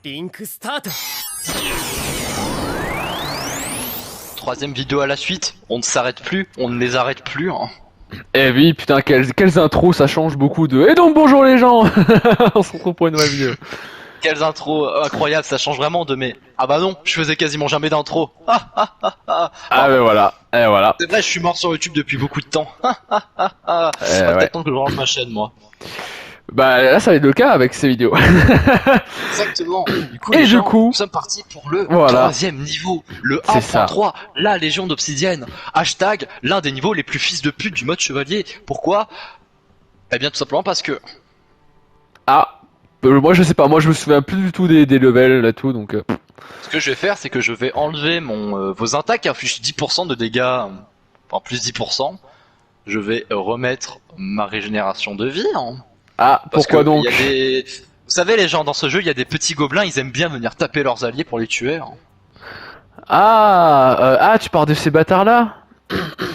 リンクスタート。 Troisième vidéo à la suite, on ne s'arrête plus, on ne les arrête plus. Hein. Eh oui, putain, quelles intros, ça change beaucoup de... Et donc bonjour les gens. On se retrouve pour une nouvelle vidéo. Quelles intros incroyables, ça change vraiment de mes... Ah bah non, je faisais quasiment jamais d'intro. Ah ben voilà, et voilà. C'est vrai, je suis mort sur YouTube depuis beaucoup de temps. Peut-être temps que je range ma chaîne, moi. Bah là ça va être le cas avec ces vidéos. Exactement. Du coup, Et les du gens, coup, nous sommes partis pour le voilà. troisième niveau, le C'est ça. 1.3, la Légion d'Obsidienne. Hashtag l'un des niveaux les plus fils de pute du mode chevalier. Pourquoi? Eh bien tout simplement parce que... Ah, moi je sais pas, moi je me souviens plus du tout des levels là tout donc... Ce que je vais faire, c'est que je vais enlever vos attaques qui infligent 10% de dégâts, enfin plus 10%. Je vais remettre ma régénération de vie. Hein. Ah, Parce pourquoi que donc? y a des... Vous savez les gens, dans ce jeu, il y a des petits gobelins, ils aiment bien venir taper leurs alliés pour les tuer. Hein. Ah, tu parles de ces bâtards là?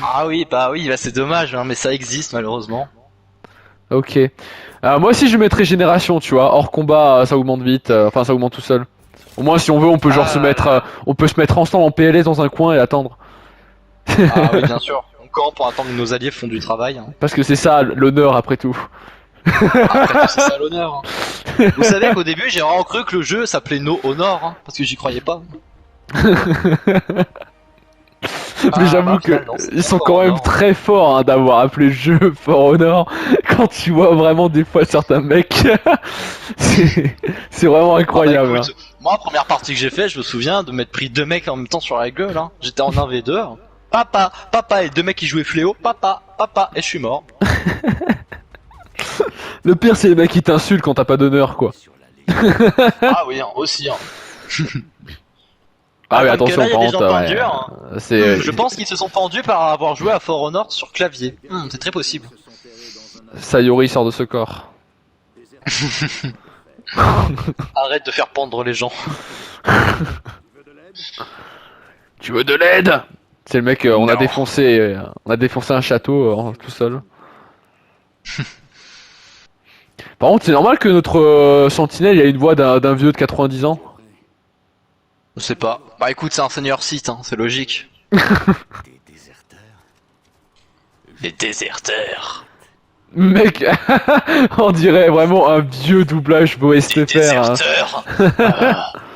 Ah oui, bah c'est dommage, hein, mais ça existe malheureusement. Ok. Moi aussi je vais mettre régénération, tu vois, hors combat ça augmente vite, enfin ça augmente tout seul. Au moins si on veut on peut genre se mettre, on peut se mettre ensemble en PLS dans un coin et attendre. Ah oui bien sûr, on campe pour attendre que nos alliés font du travail. Hein. Parce que c'est ça l'honneur après tout. Après c'est ça l'honneur. Hein. Vous savez qu'au début j'ai vraiment cru que le jeu s'appelait No Honor, hein, parce que j'y croyais pas. Mais j'avoue que ils sont quand même très forts hein, d'avoir appelé le jeu For Honor. Quand tu vois vraiment des fois certains mecs, c'est vraiment incroyable. Ah bah écoute, moi première partie que j'ai fait, je me souviens de m'être pris deux mecs en même temps sur la gueule. Hein. J'étais en 1v2. Hein. Papa et deux mecs qui jouaient fléau. Papa et je suis mort. Le pire c'est les mecs qui t'insultent quand t'as pas d'honneur quoi. Ah oui hein, aussi. Hein. Ah mais attention là, y a par des gens contre, pendus, hein. Je pense qu'ils se sont pendus par avoir joué à For Honor sur clavier. C'est très possible. Sayori sort de ce corps. Arrête de faire pendre les gens. Tu veux de l'aide? C'est le mec, on a défoncé un château tout seul. Par contre, c'est normal que notre sentinelle ait une voix d'un vieux de 90 ans. Je sais pas. Bah écoute, c'est un seigneur Sith, hein, c'est logique. Les déserteurs. Mec, on dirait vraiment un vieux doublage beau Les STFR. déserteurs.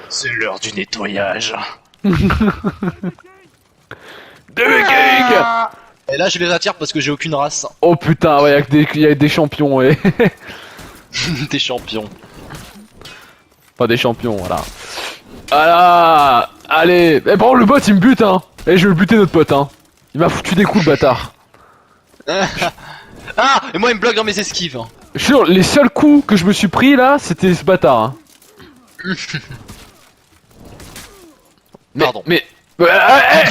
C'est l'heure du nettoyage. Et là je les attire parce que j'ai aucune race. Oh putain, ouais, y a des champions, ouais. Des champions. Enfin, des champions, voilà. Voilà. Allez. Eh, par contre, le bot il me bute, hein. Et je vais le buter notre pote, hein. Il m'a foutu des coups, le bâtard. Ah, et moi il me bloque dans mes esquives. Hein. Je suis sûr, les seuls coups que je me suis pris là, c'était ce bâtard. Hein. Pardon. Mais. Là,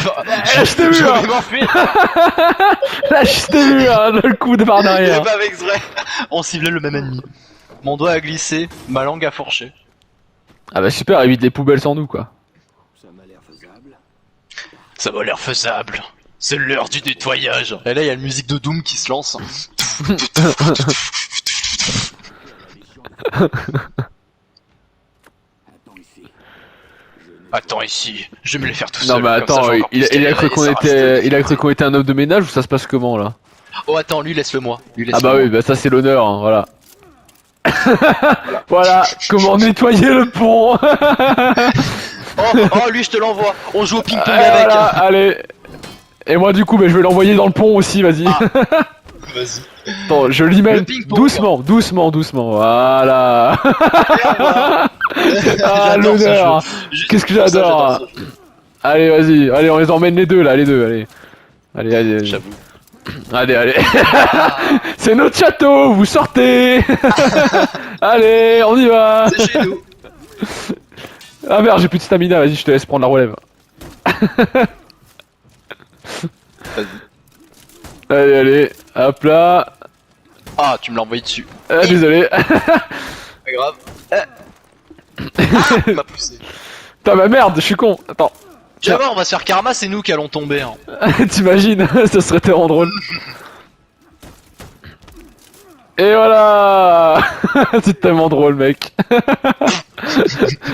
je t'ai vu, hein. Là, je t'ai vu, hein, le coup de barre d'arrière. Pas avec vrai. On ciblait le même ennemi. Mon doigt a glissé, ma langue a fourché. Ah bah super, évite les poubelles sans nous, quoi. Ça m'a l'air faisable. Ça m'a l'air faisable. C'est l'heure du nettoyage. Et là, il y a la musique de Doom qui se lance. Attends ici, je vais me les faire tout seul. Non mais attends, il a cru qu'on était un homme de ménage ou ça se passe comment là? Oh attends, lui laisse-le moi. Ah bah oui, bah ça c'est l'honneur, hein, voilà. Voilà, comment nettoyer le pont. oh lui je te l'envoie. On joue au ping-pong avec. Voilà, allez. Et moi du coup, bah, je vais l'envoyer dans le pont aussi, vas-y. Vas-y. Attends, je l'imagine doucement, voilà. Ah l'honneur. Qu'est-ce que j'adore. Allez, vas-y, allez, on les emmène les deux là, allez. Allez. J'avoue. Allez. C'est notre château, vous sortez. Allez, on y va. C'est chez nous. Ah merde, j'ai plus de stamina, vas-y, je te laisse prendre la relève. Vas-y. Allez, hop là. Ah, tu me l'as envoyé dessus. Désolé. Pas grave. Il m'a poussé. Putain, bah merde, je suis con. Attends. Tu vas voir, on va se faire karma, c'est nous qui allons tomber. Hein. T'imagines, ça serait tellement drôle. Et voilà. C'est tellement drôle, mec.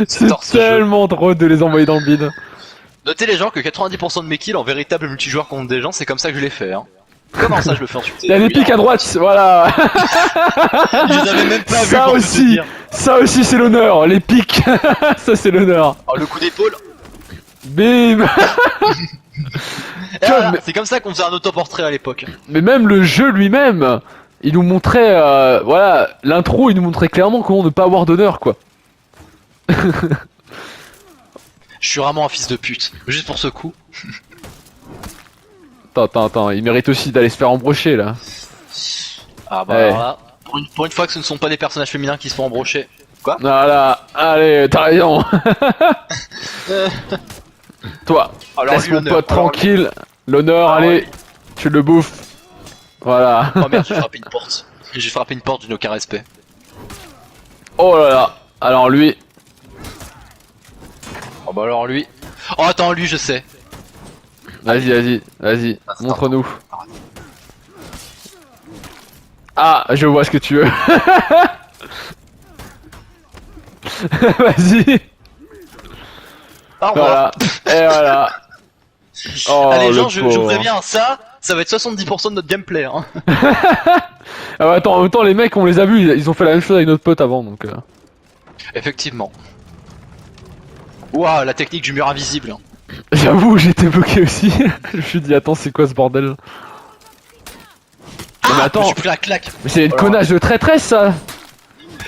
C'est J'adore ce jeu. tellement drôle de les envoyer dans le bide. Notez les gens que 90% de mes kills en véritable multijoueur contre des gens, c'est comme ça que je les fais. Hein. Comment ça, je me fais insulter? Il y a des Oui, pics à hein. droite, voilà. Je les avais même pas vus Ça pour tout te aussi, dire. ça aussi c'est l'honneur, les pics. Ça c'est l'honneur. Oh, le coup d'épaule. Bim. Et vois, voilà, mais- c'est comme ça qu'on faisait un autoportrait à l'époque. Mais même le jeu lui-même, il nous montrait, voilà, l'intro, il nous montrait clairement comment ne pas avoir d'honneur, quoi. Je suis vraiment un fils de pute. Juste pour ce coup. Attends, il mérite aussi d'aller se faire embrocher, là. Ah bah Ouais. alors là, pour une fois que ce ne sont pas des personnages féminins qui se font embrocher. Quoi? Voilà, allez, t'as raison. Toi, Alors laisse lui, mon l'honneur. pote Alors, tranquille. L'honneur, Ah, allez, ouais. tu le bouffes. Voilà. Oh merde, j'ai frappé une porte. J'ai frappé une porte, je n'ai aucun respect. Oh là là. Alors lui, Oh bah alors lui. Oh attends, lui je sais. vas-y, Attends. montre-nous. Ah, je vois ce que tu veux. Vas-y. Au revoir. Voilà. Et voilà. Oh, Allez le gens, je vous pauvre. préviens, ça va être 70% de notre gameplay. Hein. Ah bah attends, en même temps, les mecs, on les a vus, ils ont fait la même chose avec notre pote avant, donc... Effectivement. Ouah, la technique du mur invisible. J'avoue, j'étais bloqué aussi. Je me suis dit, attends, c'est quoi ce bordel? Non, mais Je attends, suis pris la claque. mais c'est une Alors. connasse de traîtresse, ça.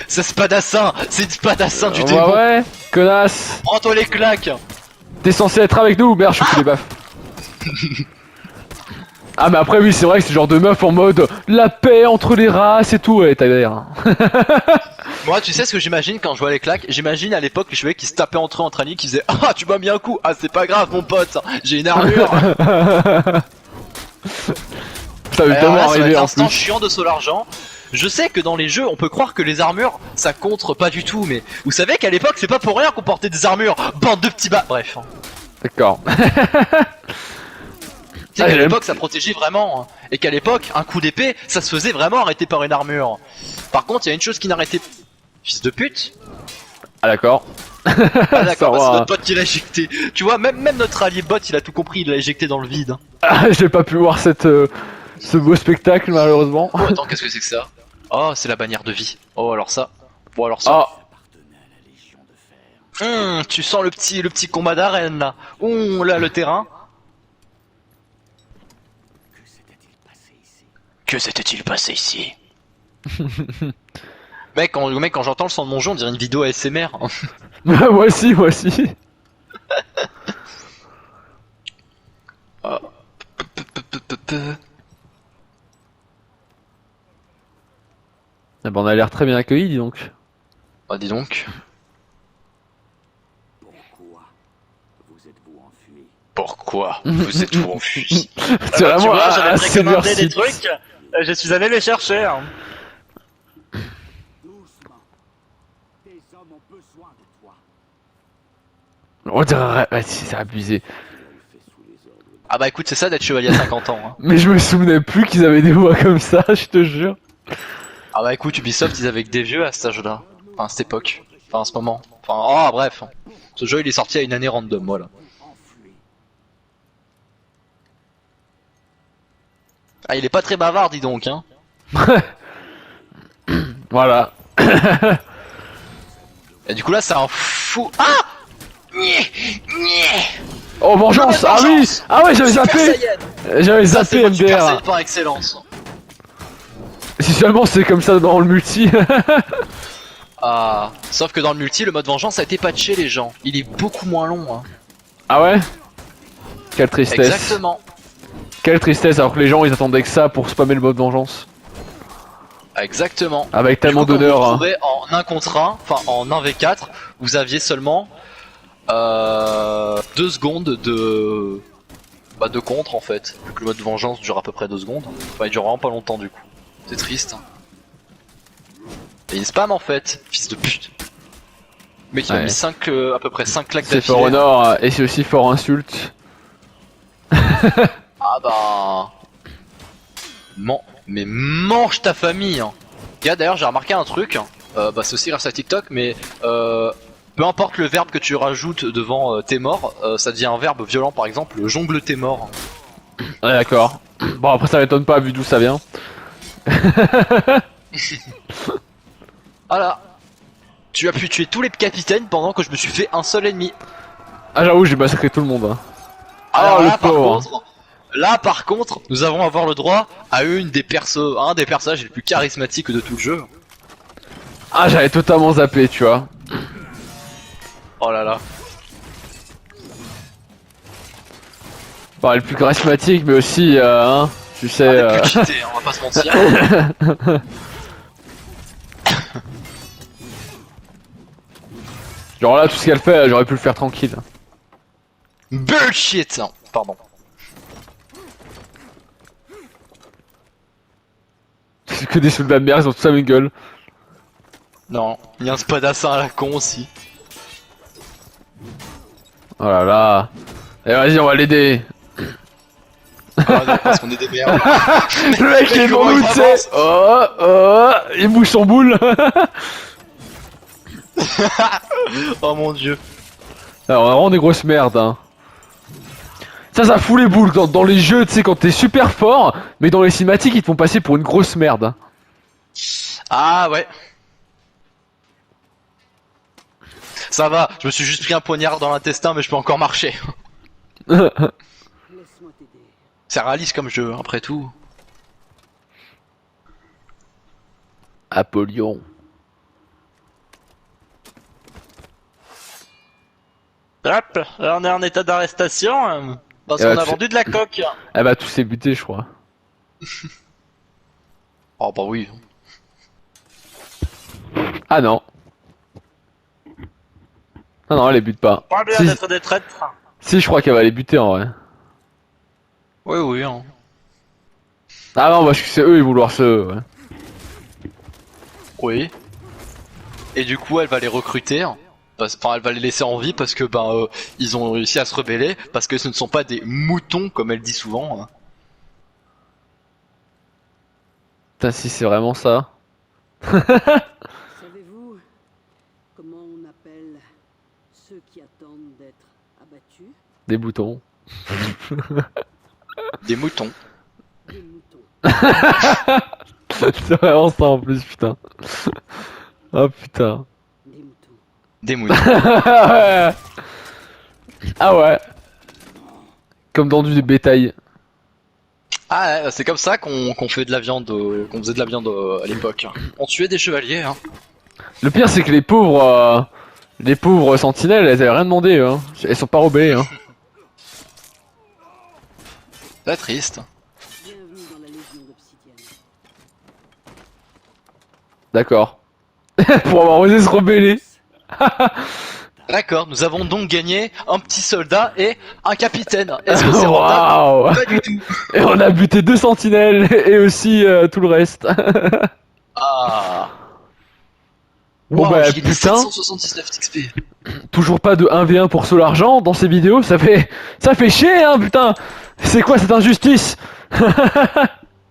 C'est spadassin, c'est une spadassin du démon. Ouais, connasse. Prends-toi les claques. T'es censé être avec nous, merde, je suis les baffes. Ah mais après oui c'est vrai que c'est le genre de meuf en mode la paix entre les races et tout, ouais t'as l'air. Hein. Moi, tu sais ce que j'imagine quand je vois les claques? J'imagine à l'époque les chevaliers qui se tapaient entre eux entre amis, qui faisaient ah tu m'as mis un coup, ah c'est pas grave mon pote, j'ai une armure. Ça m'est Alors tellement là, ça va arrivé être en l'instant plus. chiant de Solargent. Je sais que dans les jeux, on peut croire que les armures, ça contre pas du tout, mais vous savez qu'à l'époque, c'est pas pour rien qu'on portait des armures. Bande de petits bas. Bref. D'accord. Tu sais Ah, qu'à j'aime- l'époque, ça protégeait vraiment. Hein. Et qu'à l'époque, un coup d'épée, ça se faisait vraiment arrêter par une armure. Par contre, il y a une chose qui n'arrêtait. Fils de pute. Ah d'accord. Ah Ça d'accord, bah, va. c'est notre bot qui l'a éjecté. Tu vois, même notre allié bot, il a tout compris, il l'a éjecté dans le vide. Ah, j'ai pas pu voir cette, ce beau spectacle malheureusement. Oh, attends, qu'est-ce que c'est que ça? Oh, c'est la bannière de vie. Oh, alors ça. Bon, alors ça. Ah, Tu sens le petit combat d'arène là. Là le terrain. Que s'était-il passé ici? Mec, quand j'entends le son de mon jeu, on dirait une vidéo ASMR. moi aussi, moi aussi. Ah bah on a l'air très bien accueillis dis donc. Ah, dis donc. Pourquoi vous êtes-vous enfui? Pourquoi vous êtes-vous enfui? C'est vraiment un j'avais précommandé des site. trucs, je suis allé les chercher. Hein. Doucement. Tes hommes ont besoin de toi. On dirait, ouais, si, c'est abusé. Ah bah écoute, c'est ça d'être chevalier à 50 ans. Hein. Mais je me souvenais plus qu'ils avaient des voix comme ça, je te jure. Ah bah écoute, Ubisoft, ils avaient que des vieux à cet âge-là. Enfin, à cette époque. Enfin, à ce moment. Enfin, oh bref. Ce jeu, il est sorti à une année random, voilà. Ah, il est pas très bavard, dis donc, hein. Voilà. Et du coup là, c'est un fou. Ah! Nyeh, nyeh. Oh vengeance. Non, Ah oui. vengeance. Ah ouais j'avais Super zappé. Saiyan. J'avais Ça, c'est zappé le Super MDR. Saiyan par excellence. Si seulement c'est comme ça dans le multi. Ah, sauf que dans le multi, le mode vengeance a été patché, les gens. Il est beaucoup moins long. Hein. Ah ouais. Quelle tristesse. Exactement. Quelle tristesse alors que les gens ils attendaient que ça pour spammer le mode vengeance. Exactement. Avec Du tellement coup, quand vous d'honneur. vous Hein. retrouvez en 1 contre 1, enfin en 1v4, vous aviez seulement 2 secondes de de contre en fait. Vu que le mode vengeance dure à peu près 2 secondes. Enfin, il dure vraiment pas longtemps du coup. C'est triste. Et il spam en fait, fils de pute. Mais qui a Ouais. mis 5, à peu près 5 claques C'est fort d'affilée. honneur et c'est aussi fort insulte. Ah bah... Mais mange ta famille hein. Gars, d'ailleurs j'ai remarqué un truc, bah c'est aussi grâce à TikTok, mais peu importe le verbe que tu rajoutes devant t'es mort, ça devient un verbe violent, par exemple, jongle t'es mort. Ouais, d'accord. Bon, après, ça m'étonne pas vu d'où ça vient. Voilà. Tu as pu tuer tous les capitaines pendant que je me suis fait un seul ennemi. Ah, j'avoue, j'ai massacré tout le monde. Hein. Alors Oh, le là, pauvre. par contre, nous allons avoir le droit à un des personnages les plus charismatiques de tout le jeu. Ah, j'avais totalement zappé, tu vois. Oh là là. Bon, le plus charismatique, mais aussi, hein, tu sais. Le plus cheaté, on va pas se mentir. Genre là, tout ce qu'elle fait, j'aurais pu le faire tranquille. Bullshit. Pardon. C'est que des soldats de merde, ils ont tous la même gueule. Non, il y a un spadassin à la con aussi. Oh là là. Et vas-y, on va l'aider. Ah non, parce qu'on est des merdes. Le mec il est devant comment nous, il tu sais. Oh, il bouge son boule. Oh mon dieu. Alors, on a vraiment des grosses merdes, hein. Ça fout les boules dans les jeux, tu sais, quand t'es super fort, mais dans les cinématiques, ils te font passer pour une grosse merde. Ah ouais. Ça va, je me suis juste pris un poignard dans l'intestin, mais je peux encore marcher. Laisse-moi t'aider. C'est réaliste comme jeu, après tout. Apollyon. Hop, là on est en état d'arrestation. Parce Eh qu'on bah, a tu- vendu de la coque. Elle va tous les buter, je crois. Oh bah oui. Ah non. Ah non, elle les bute pas. Pas bien Si, d'être des traîtres. si, je crois qu'elle va les buter en vrai. Oui oui. Hein. Ah non, parce que c'est eux, ils vont vouloir se. Ouais. Oui. Et du coup elle va les recruter. Enfin elle va les laisser en vie parce que ils ont réussi à se rebeller. Parce que ce ne sont pas des moutons comme elle dit souvent. Hein. Putain, si c'est vraiment ça. Savez-vous comment on appelle ceux qui attendent d'être abattus? Des boutons. Des moutons. Des moutons. C'est vraiment ça en plus, putain. Oh putain. Des moutons. Des moutons. Ah ouais. Comme dans du bétail. Ah ouais, c'est comme ça qu'on fait de la viande, qu'on faisait de la viande à l'époque. On tuait des chevaliers. Hein. Le pire, c'est que les pauvres sentinelles, elles avaient rien demandé, hein. Elles sont pas rebellées, hein. C'est triste. Bienvenue dans la Légion d'Obsidienne. D'accord. Pour avoir osé se rebeller. D'accord, nous avons donc gagné un petit soldat et un capitaine. Est-ce que c'est rentable? Waouh. Pas du tout. Et on a buté 2 sentinelles et aussi tout le reste. Ah. Bon Wow, bah j'ai gagné putain, 779 XP. toujours pas de 1v1 pour Sol Argent dans ces vidéos, ça fait chier hein putain. C'est quoi cette injustice?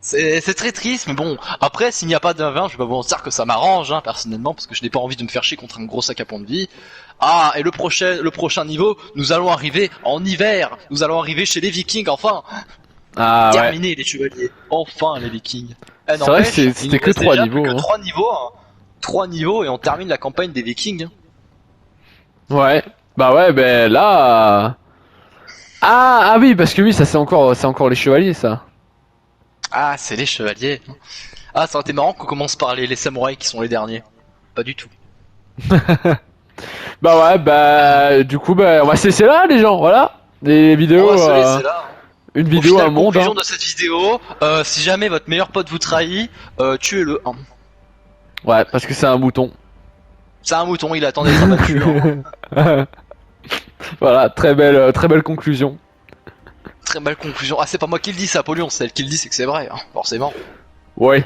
C'est très triste, mais bon, après, s'il n'y a pas d'un 20, je vais pas vous mentir que ça m'arrange, hein, personnellement, parce que je n'ai pas envie de me faire chier contre un gros sac à points de vie. Ah, et le prochain niveau, nous allons arriver en hiver, nous allons arriver chez les Vikings, enfin. Ah ouais. Terminé les chevaliers, enfin les Vikings. Eh, C'est vrai que n'empêche, il c'était nous que reste 3 déjà niveaux, plus que hein. 3 niveaux, hein. 3 niveaux et on termine la campagne des Vikings. Ouais. Bah ouais, ben là. Ah oui, parce que oui, ça c'est encore les chevaliers ça. Ah, c'est les chevaliers. Ah, ça aurait été marrant qu'on commence par les samouraïs qui sont les derniers. Pas du tout. Bah ouais, bah du coup bah on va se laisser là les gens, voilà. Des vidéos, On va se laisser là. une Au vidéo, final, un monde. conclusion Hein. de cette vidéo, si jamais votre meilleur pote vous trahit, tuez-le. Hein. Ouais, parce que c'est un mouton. C'est un mouton, il attend d'être abattu. Hein. Voilà, très belle conclusion. Très belle conclusion. Ah, c'est pas moi qui le dis, c'est Apollyon, c'est elle qui le dit, c'est que c'est vrai, hein, forcément. Ouais.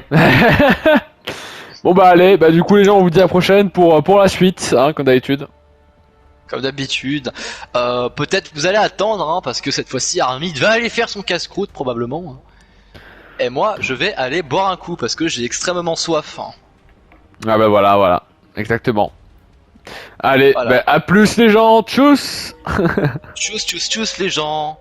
Bon bah allez, bah du coup les gens on vous dit à la prochaine pour la suite, hein, comme d'habitude. Comme d'habitude. Peut-être vous allez attendre, hein, parce que cette fois-ci, Armid va aller faire son casse-croûte, probablement. Hein. Et moi, je vais aller boire un coup, parce que j'ai extrêmement soif. Hein. Ah bah voilà, exactement. Allez, Voilà. bah, à plus les gens, tchuss. Tchuss, tchuss, tchuss les gens.